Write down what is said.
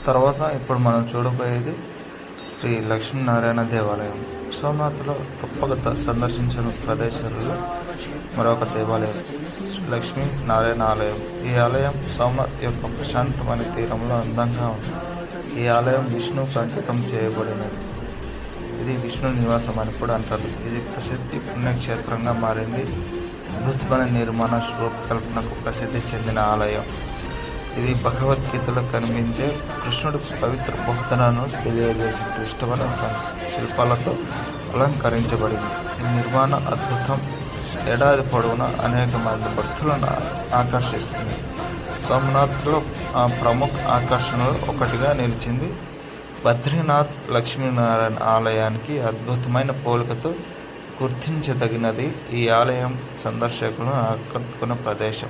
తర్వాత ఇప్పుడు మనం చూడబోయేది శ్రీ లక్ష్మీనారాయణ దేవాలయం. సోమనాథ్లో తప్పక సందర్శించిన ప్రదేశాలలో మరొక దేవాలయం శ్రీ లక్ష్మీ నారాయణ ఆలయం. ఈ ఆలయం సోమనాథ్ యొక్క ప్రశాంతమైన తీరంలో అందంగా ఉంది. ఈ ఆలయం విష్ణువుకు అంకితం చేయబడినది. ఇది విష్ణు నివాసం అని కూడా అంటారు. ఇది ప్రసిద్ధి పుణ్యక్షేత్రంగా మారింది. అద్భుతమైన నిర్మాణ రూపకల్పనకు ప్రసిద్ధి చెందిన ఆలయం. ఇది భగవద్గీతలో కనిపించే కృష్ణుడి పవిత్ర బోధనను తెలియజేసే క్లిష్టమైన శిల్పాలతో అలంకరించబడింది. ఈ నిర్మాణ అద్భుతం ఏడాది పొడవునా అనేక మంది భక్తులను ఆకర్షిస్తుంది. సోమనాథ్లో ప్రముఖ ఆకర్షణలో ఒకటిగా నిలిచింది బద్రీనాథ్ లక్ష్మీనారాయణ ఆలయానికి అద్భుతమైన పోలికతో గుర్తించదగినది. ఈ ఆలయం సందర్శకులను ఆకట్టుకున్న ప్రదేశం.